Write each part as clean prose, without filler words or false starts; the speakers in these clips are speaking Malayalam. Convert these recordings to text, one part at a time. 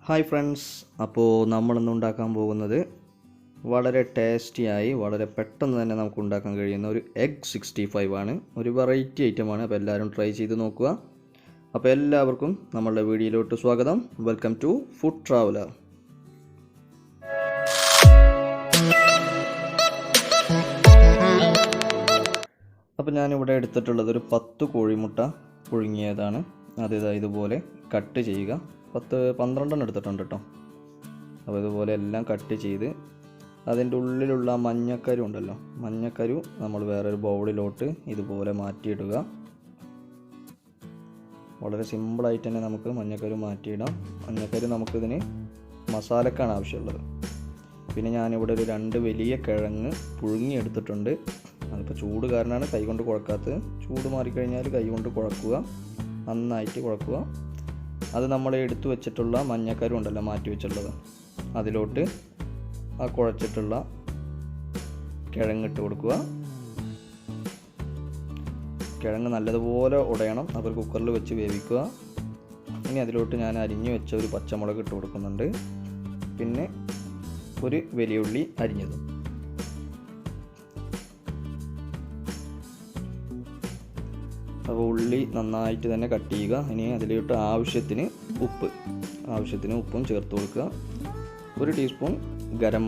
ഹായ് ഫ്രണ്ട്സ്, അപ്പോൾ നമ്മളിന്ന് ഉണ്ടാക്കാൻ പോകുന്നത് വളരെ ടേസ്റ്റിയായി വളരെ പെട്ടെന്ന് തന്നെ നമുക്ക് ഉണ്ടാക്കാൻ കഴിയുന്ന ഒരു എഗ് 65 ആണ്. ഒരു വെറൈറ്റി ഐറ്റമാണ്. അപ്പോൾ എല്ലാവരും ട്രൈ ചെയ്ത് നോക്കുക. അപ്പോൾ എല്ലാവർക്കും നമ്മളുടെ വീഡിയോയിലോട്ട് സ്വാഗതം. Welcome to food traveller. അപ്പോൾ ഞാനിവിടെ എടുത്തിട്ടുള്ളത് ഒരു 10 കോഴിമുട്ട പുഴുങ്ങിയതാണ്. അത് ഇതുപോലെ കട്ട് ചെയ്യുക. 12 എടുത്തിട്ടുണ്ട് കേട്ടോ. അപ്പോൾ ഇതുപോലെ എല്ലാം കട്ട് ചെയ്ത് അതിൻ്റെ ഉള്ളിലുള്ള മഞ്ഞക്കരു ഉണ്ടല്ലോ, മഞ്ഞക്കരു നമ്മൾ വേറൊരു ബൗളിലോട്ട് ഇതുപോലെ മാറ്റിയിടുക. വളരെ സിമ്പിളായിട്ട് തന്നെ നമുക്ക് മഞ്ഞക്കരു മാറ്റിയിടാം. മഞ്ഞക്കരു നമുക്കിതിന് മസാലക്കാണ് ആവശ്യമുള്ളത്. പിന്നെ ഞാനിവിടെ ഒരു 2 വലിയ കിഴങ്ങ് പുഴുങ്ങിയെടുത്തിട്ടുണ്ട്. അതിപ്പോൾ ചൂട് കാരണമാണ് കൈകൊണ്ട് കുഴക്കാത്തത്. ചൂട് മാറിക്കഴിഞ്ഞാൽ കൈകൊണ്ട് കുഴക്കുക, നന്നായിട്ട് കുഴക്കുക. അത് നമ്മൾ എടുത്തു വെച്ചിട്ടുള്ള മഞ്ഞക്കരു ഉണ്ടല്ലോ മാറ്റി വെച്ചിട്ടുള്ളത്, അതിലോട്ട് ആ കുഴച്ചിട്ടുള്ള കിഴങ്ങിട്ട് കൊടുക്കുക. കിഴങ്ങ് നല്ലതുപോലെ ഉടയണം. അപ്പോൾ കുക്കറിൽ വെച്ച് വേവിക്കുക. ഇനി അതിലോട്ട് ഞാൻ അരിഞ്ഞു വെച്ച ഒരു പച്ചമുളക് ഇട്ട് കൊടുക്കുന്നുണ്ട്. പിന്നെ ഒരു വലിയ ഉള്ളി അരിഞ്ഞതും. അപ്പോൾ ഉള്ളി നന്നായിട്ട് തന്നെ കട്ട് ചെയ്യുക. ഇനി അതിലോട്ട് ആവശ്യത്തിന് ഉപ്പും ചേർത്ത് കൊടുക്കുക. 1 ടീസ്പൂൺ ഗരം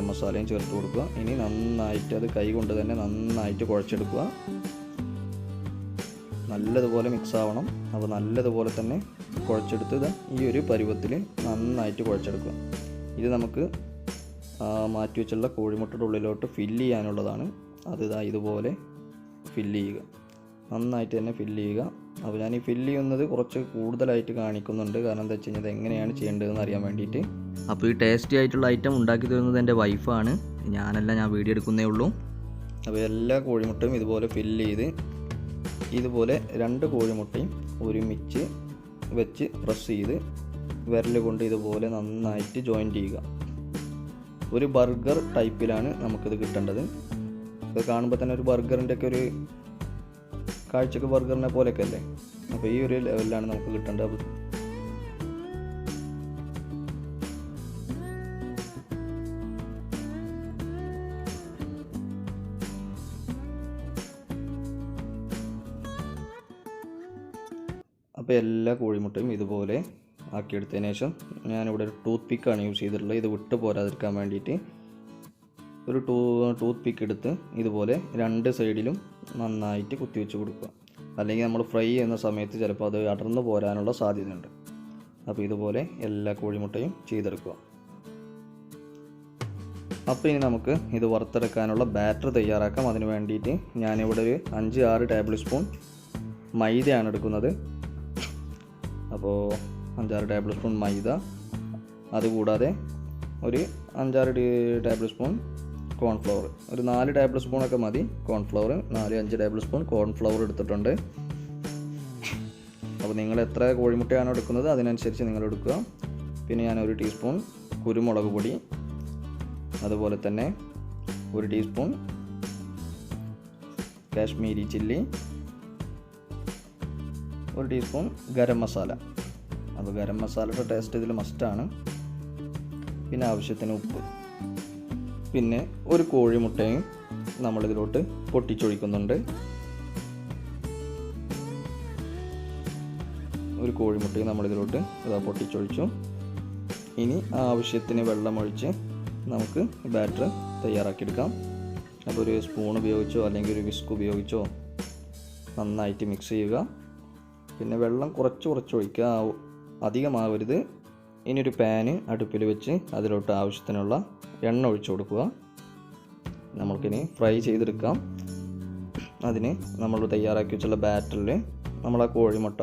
മസാലയും ചേർത്ത് കൊടുക്കുക. ഇനി നന്നായിട്ട് അത് കൈ കൊണ്ട് തന്നെ നന്നായിട്ട് കുഴച്ചെടുക്കുക. നല്ലതുപോലെ മിക്സ് ആവണം. അപ്പോൾ നല്ലതുപോലെ തന്നെ കുഴച്ചെടുത്ത് ഈ ഒരു പരുവത്തിൽ നന്നായിട്ട് കുഴച്ചെടുക്കുക. ഇത് നമുക്ക് മാറ്റി വെച്ചുള്ള കോഴിമുട്ടയുടെ ഉള്ളിലോട്ട് ഫില്ല് ചെയ്യാനുള്ളതാണ്. അത് ഇതുപോലെ ഫില്ല് ചെയ്യുക, നന്നായിട്ട് തന്നെ ഫില്ല് ചെയ്യുക. അപ്പോൾ ഞാൻ ഈ ഫില്ല് ചെയ്യുന്നത് കുറച്ച് കൂടുതലായിട്ട് കാണിക്കുന്നുണ്ട്. കാരണം എന്താ വെച്ച് കഴിഞ്ഞാൽ ഇത് എങ്ങനെയാണ് ചെയ്യേണ്ടതെന്ന് അറിയാൻ വേണ്ടിയിട്ട്. അപ്പോൾ ഈ ടേസ്റ്റി ആയിട്ടുള്ള ഐറ്റം ഉണ്ടാക്കി തരുന്നത് എൻ്റെ വൈഫാണ്, ഞാൻ വീഡിയോ എടുക്കുന്നേ ഉള്ളൂ. അപ്പോൾ എല്ലാ കോഴിമുട്ടയും ഇതുപോലെ ഫില്ല് ചെയ്ത് ഇതുപോലെ 2 കോഴിമുട്ടയും ഒരുമിച്ച് വെച്ച് പ്രസ് ചെയ്ത് വിരൽ കൊണ്ട് ഇതുപോലെ നന്നായിട്ട് ജോയിൻറ്റ് ചെയ്യുക. ഒരു ബർഗർ ടൈപ്പിലാണ് നമുക്കിത് കിട്ടേണ്ടത്. ഇത് കാണുമ്പോൾ തന്നെ ഒരു ബർഗറിൻ്റെ ഒക്കെ ഒരു കാഴ്ചക്ക് ബർഗറിനെ പോലെയൊക്കെ അല്ലേ. അപ്പോൾ ഈ ഒരു ലെവലിലാണ് നമുക്ക് കിട്ടേണ്ടത്. അപ്പോൾ എല്ലാ കോഴിമുട്ടയും ഇതുപോലെ ആക്കിയെടുത്തതിന് ശേഷം ഞാനിവിടെ ഒരു ടൂത്ത് പിക്കാണ് യൂസ് ചെയ്തിട്ടുള്ളത്. ഇത് വിട്ട് പോരാതിരിക്കാൻ വേണ്ടിയിട്ട് ഒരു ടൂത്ത് പിക്ക് എടുത്ത് ഇതുപോലെ 2 സൈഡിലും നന്നായിട്ട് കുത്തിവെച്ച് കൊടുക്കുക. അല്ലെങ്കിൽ നമ്മൾ ഫ്രൈ ചെയ്യുന്ന സമയത്ത് ചിലപ്പോൾ അത് അടർന്നു പോരാനുള്ള സാധ്യതയുണ്ട്. അപ്പോൾ ഇതുപോലെ എല്ലാ കോഴിമുട്ടയും ചെയ്തെടുക്കുക. അപ്പോൾ ഇനി നമുക്ക് ഇത് വറുത്തെടുക്കാനുള്ള ബാറ്റർ തയ്യാറാക്കാം. അതിന് വേണ്ടിയിട്ട് ഞാനിവിടെ ഒരു 5-6 ടേബിൾ സ്പൂൺ മൈദയാണ് എടുക്കുന്നത്. അപ്പോൾ 5-6 ടേബിൾ സ്പൂൺ മൈദ, അതുകൂടാതെ ഒരു 5-6 ടേബിൾ സ്പൂൺ കോൺഫ്ലവർ, ഒരു 4 ടേബിൾ സ്പൂണൊക്കെ മതി കോൺഫ്ലവർ. 4-5 ടേബിൾ സ്പൂൺ കോൺഫ്ലവർ എടുത്തിട്ടുണ്ട്. അപ്പോൾ നിങ്ങൾ എത്ര കോഴിമുട്ടയാണോ എടുക്കുന്നത് അതിനനുസരിച്ച് നിങ്ങൾ എടുക്കുക. പിന്നെ ഞാൻ 1 ടീസ്പൂൺ കുരുമുളക് പൊടി, അതുപോലെ തന്നെ 1 teaspoon Kashmiri chilli, 1 teaspoon garam masala. അപ്പോൾ ഗരം മസാലയുടെ ടേസ്റ്റ് ഇതിൽ മസ്റ്റാണ്. പിന്നെ ആവശ്യത്തിന് ഉപ്പ്. പിന്നെ 1 കോഴിമുട്ടയും നമ്മളിതിലോട്ട് പൊട്ടിച്ചൊഴിക്കുന്നുണ്ട്. 1 കോഴിമുട്ടയും നമ്മളിതിലോട്ട് പൊട്ടിച്ചൊഴിച്ചു. ഇനി ആവശ്യത്തിന് വെള്ളമൊഴിച്ച് നമുക്ക് ബാറ്റർ തയ്യാറാക്കിയെടുക്കാം. അപ്പോൾ ഒരു സ്പൂൺ ഉപയോഗിച്ചോ അല്ലെങ്കിൽ ഒരു വിസ്ക് ഉപയോഗിച്ചോ നന്നായിട്ട് മിക്സ് ചെയ്യുക. പിന്നെ വെള്ളം കുറച്ച് ഒഴിക്കുക, അധികമാവരുത്. ഇനി ഒരു പാന് അടുപ്പിൽ വെച്ച് അതിലോട്ട് ആവശ്യത്തിനുള്ള എണ്ണ ഒഴിച്ചു കൊടുക്കുക. നമുക്കിനി ഫ്രൈ ചെയ്തെടുക്കാം. അതിന് നമ്മൾ തയ്യാറാക്കി വെച്ചുള്ള ബാറ്ററിൽ നമ്മൾ ആ കോഴിമുട്ട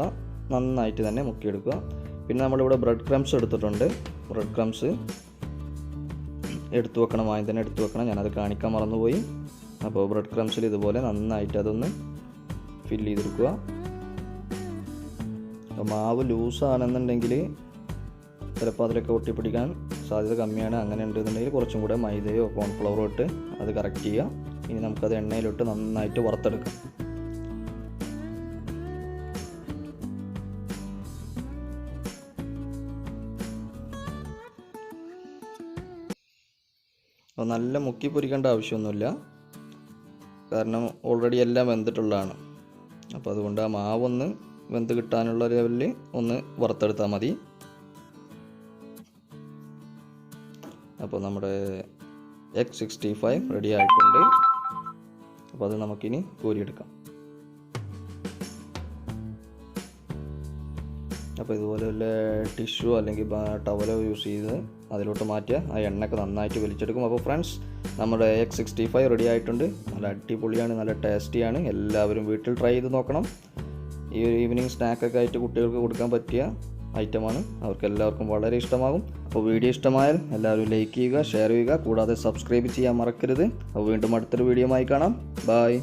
നന്നായിട്ട് തന്നെ മുക്കിയെടുക്കുക. പിന്നെ നമ്മളിവിടെ ബ്രെഡ് ക്രംസ് എടുത്തിട്ടുണ്ട്. ബ്രെഡ് ക്രംസ് എടുത്തു വെക്കണം, ആദ്യം തന്നെ എടുത്തു വെക്കണം. ഞാനത് കാണിക്കാൻ മറന്നുപോയി. അപ്പോൾ ബ്രെഡ് ക്രംസിൽ ഇതുപോലെ നന്നായിട്ട് അതൊന്ന് ഫില്ല് ചെയ്തെടുക്കുക. മാവ് ലൂസാണെന്നുണ്ടെങ്കിൽ ചിലപ്പോൾ അതിലൊക്കെ ഒട്ടിപ്പിടിക്കാൻ സാധ്യത കമ്മിയാണ്. അങ്ങനെ ഉണ്ടെന്നുണ്ടെങ്കിൽ കുറച്ചും കൂടെ മൈദയോ കോൺഫ്ലവറോ ഇട്ട് അത് കറക്റ്റ് ചെയ്യുക. ഇനി നമുക്കത് എണ്ണയിലിട്ട് നന്നായിട്ട് വറുത്തെടുക്കാം. അപ്പോൾ നല്ല മുക്കി പൊരിക്കേണ്ട ആവശ്യമൊന്നുമില്ല, കാരണം ഓൾറെഡി എല്ലാം വെന്തിട്ടുള്ളതാണ്. അപ്പോൾ അതുകൊണ്ട് ആ മാവൊന്ന് വെന്ത് കിട്ടാനുള്ള ലെവലിൽ ഒന്ന് വറുത്തെടുത്താൽ മതി. അപ്പോൾ നമ്മുടെ എഗ് 65 റെഡി ആയിട്ടുണ്ട്. അപ്പോൾ അത് നമുക്കിനി കോരിയെടുക്കാം. അപ്പോൾ ഇതുപോലെ വല്ല ടിഷ്യൂ അല്ലെങ്കിൽ ടവലോ യൂസ് ചെയ്ത് അതിലോട്ട് മാറ്റിയാൽ ആ എണ്ണയൊക്കെ നന്നായിട്ട് വലിച്ചെടുക്കും. അപ്പോൾ ഫ്രണ്ട്സ്, നമ്മുടെ എഗ് 65 റെഡി ആയിട്ടുണ്ട്. നല്ല അടിപൊളിയാണ്, നല്ല ടേസ്റ്റിയാണ്. എല്ലാവരും വീട്ടിൽ ട്രൈ ചെയ്ത് നോക്കണം. ഈ ഒരു ഈവനിങ് സ്നാക്കൊക്കെ ആയിട്ട് കുട്ടികൾക്ക് കൊടുക്കാൻ പറ്റിയ ഐറ്റമാണ്. അവർക്ക് എല്ലാവർക്കും വളരെ ഇഷ്ടമാകും. അപ്പോൾ വീഡിയോ ഇഷ്ടമായാൽ എല്ലാവരും ലൈക്ക് ചെയ്യുക, ഷെയർ ചെയ്യുക, കൂടാതെ സബ്സ്ക്രൈബ് ചെയ്യാൻ മറക്കരുത്. അപ്പോൾ വീണ്ടും അടുത്തൊരു വീഡിയോ ആയി കാണാം. ബൈ.